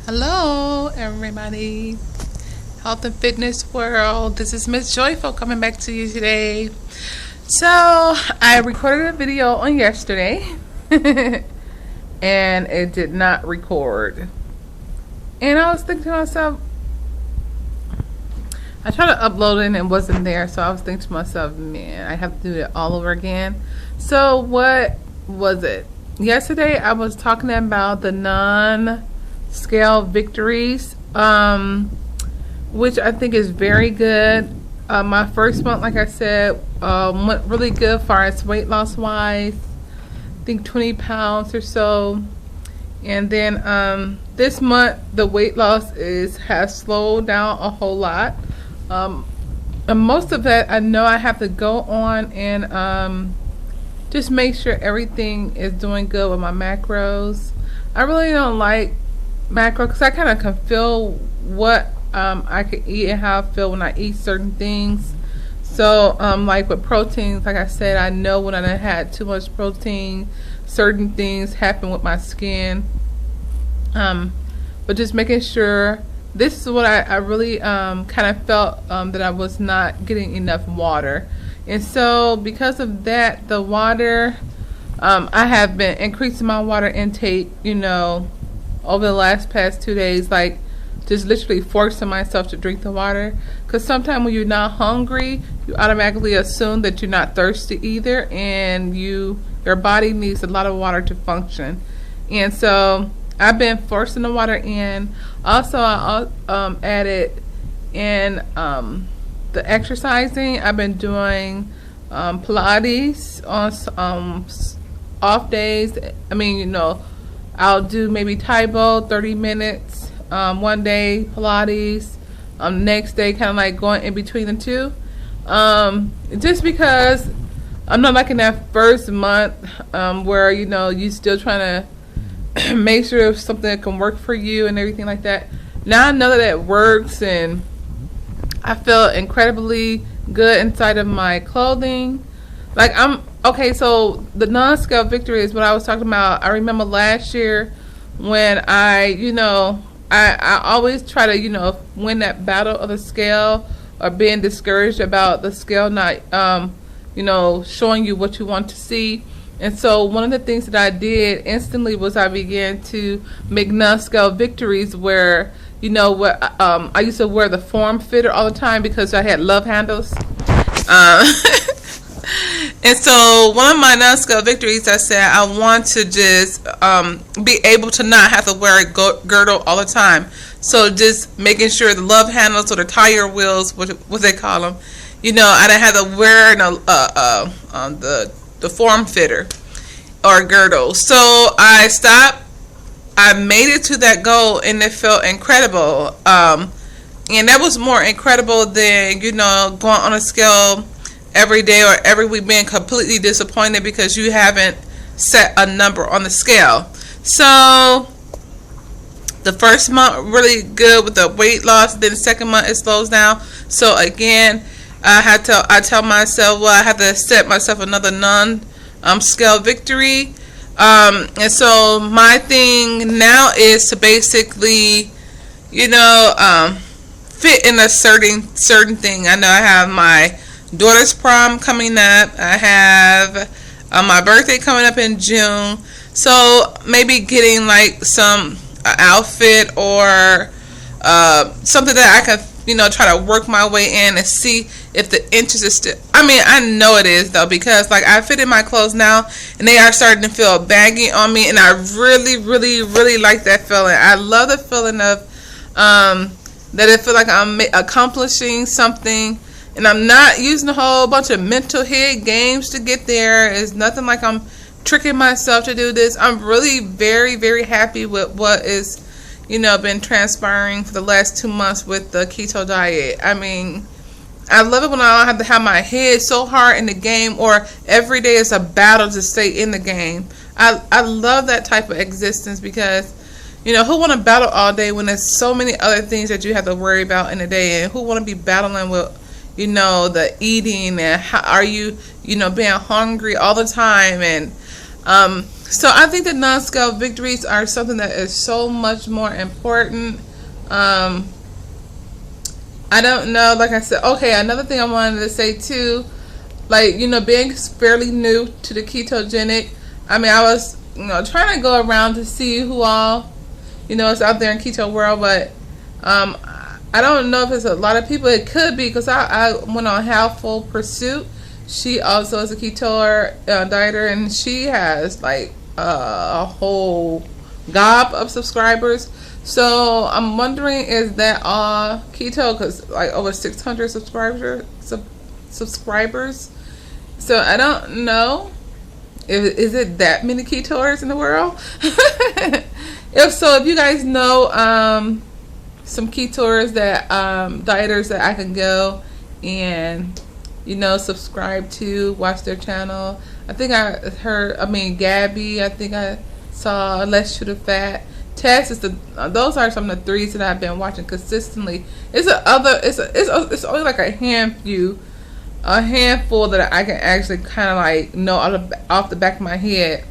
Hello, everybody. Health and fitness world. This is Miss Joyful coming back to you today. So, I recorded a video on yesterday and it did not record. And I was thinking to myself, I tried to upload it and it wasn't there. So, I was thinking to myself, man, I have to do it all over again. So, what was it? Yesterday, I was talking about the NonScale victories, which I think is very good. My first month, like I said, went really good as far as weight loss wise. I think 20 pounds or so. And then this month, the weight loss has slowed down a whole lot. And most of that, I know I have to go on and just make sure everything is doing good with my macros. I really don't like macro because I kind of can feel what I can eat and how I feel when I eat certain things. So like with proteins, like I said, I know when I had too much protein, certain things happen with my skin. But just making sure, this is what I really kind of felt that I was not getting enough water. And so because of that, the water, I have been increasing my water intake, over the past 2 days, like just literally forcing myself to drink the water. Because sometimes when you're not hungry, you automatically assume that you're not thirsty either, and your body needs a lot of water to function. And so I've been forcing the water in. Also, I added in the exercising. I've been doing Pilates on off days. I'll do maybe Taibo 30 minutes one day, Pilates next day, kind of like going in between the two, just because I'm not like in that first month where you still trying to make sure it's something that can work for you and everything like that. Now I know that it works, and I feel incredibly good inside of my clothing. Like so the NonScale victory is what I was talking about. I remember last year when I always try to, win that battle of the scale, or being discouraged about the scale not, showing you what you want to see. And so one of the things that I did instantly was I began to make NonScale victories where, I used to wear the form fitter all the time because I had love handles. And so one of my NonScale victories, I said I want to just be able to not have to wear a girdle all the time. So just making sure the love handles, or the tire wheels, what they call them, I didn't have to wear the form fitter or girdle. So I stopped. I made it to that goal, and it felt incredible. And that was more incredible than going on a scale every day or every week, being completely disappointed because you haven't set a number on the scale. So the first month really good with the weight loss, then the second month it slows down. So again, I tell myself, well, I have to set myself another non-scale victory. And so my thing now is to basically fit in a certain thing. I know I have my daughter's prom coming up. I have my birthday coming up in June. So maybe getting like some outfit or something that I can, try to work my way in and see if the interest is still. I know it is though, because like I fit in my clothes now and they are starting to feel baggy on me, and I really, really, really like that feeling. I love the feeling of that I feel like I'm accomplishing something. And I'm not using a whole bunch of mental hit games to get there. It's nothing like I'm tricking myself to do this. I'm really very, very happy with what is, been transpiring for the last 2 months with the keto diet. I love it when I don't have to have my head so hard in the game, or every day is a battle to stay in the game. I love that type of existence because, who want to battle all day when there's so many other things that you have to worry about in a day? And who want to be battling with the eating, and how are you, being hungry all the time? And So I think that non-scale victories are something that is so much more important. Um, I don't know, like I said, okay, another thing I wanted to say too, like, you know, being fairly new to the ketogenic, I mean, I was, you know, trying to go around to see who all, you know, is out there in keto world, but I don't know if it's a lot of people. It could be because I went on Healthful Pursuit. She also is a keto dieter, and she has like a whole gob of subscribers. So I'm wondering, is that all keto? Because like over 600 subscribers. So I don't know. Is it that many ketoers in the world? If so, if you guys know some ketoers that dieters that I can go and, you know, subscribe to, watch their channel. I think I heard, I mean, Gabby, I think I saw Let's Shoot a Fat. Tess is those are some of the threes that I've been watching consistently. It's only like a handful that I can actually kind of like know off the back of my head.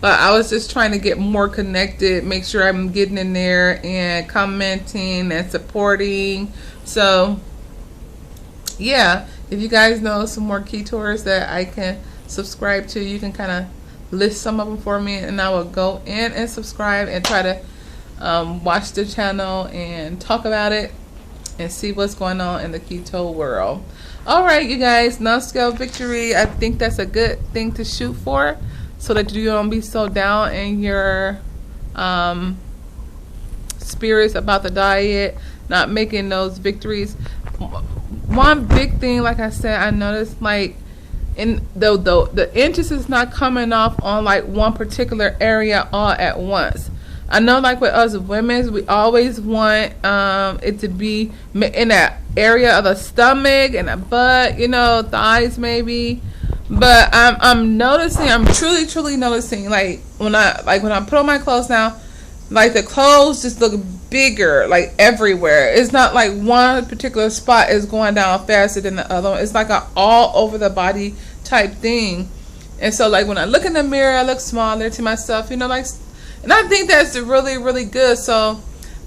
But I was just trying to get more connected, make sure I'm getting in there and commenting and supporting. So yeah, if you guys know some more ketours that I can subscribe to, you can kind of list some of them for me, and I will go in and subscribe and try to watch the channel and talk about it and see what's going on in the keto world. All right, you guys, non-scale victory, I think that's a good thing to shoot for, so that you don't be so down in your spirits about the diet, not making those victories. One big thing, like I said, I noticed, like, in the interest is not coming off on like one particular area all at once. I know, like with us women, we always want it to be in that area of the stomach and the butt, you know, thighs maybe. But I'm noticing, I'm truly noticing, like when I put on my clothes now, like the clothes just look bigger, like everywhere. It's not like one particular spot is going down faster than the other one. It's like a all over the body type thing. And so like when I look in the mirror, I look smaller to myself, you know, like, and I think that's really good. So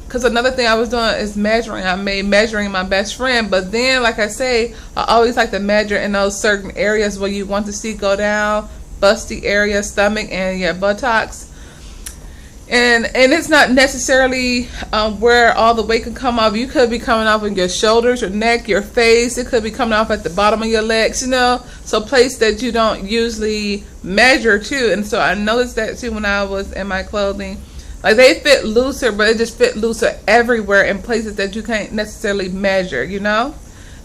because another thing I was doing is measuring. I made measuring my best friend, but then, like I say, I always like to measure in those certain areas where you want to see go down, busty area, stomach, and your buttocks. And it's not necessarily where all the weight can come off. You could be coming off in your shoulders, your neck, your face. It could be coming off at the bottom of your legs, you know. So place that you don't usually measure too. And so I noticed that too when I was in my clothing. Like they fit looser, but it just fit looser everywhere in places that you can't necessarily measure, you know.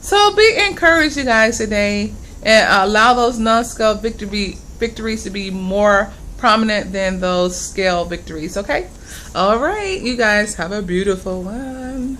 So be encouraged, you guys, today, and allow those non-scale victories to be more prominent than those scale victories. Okay. All right, you guys, have a beautiful one.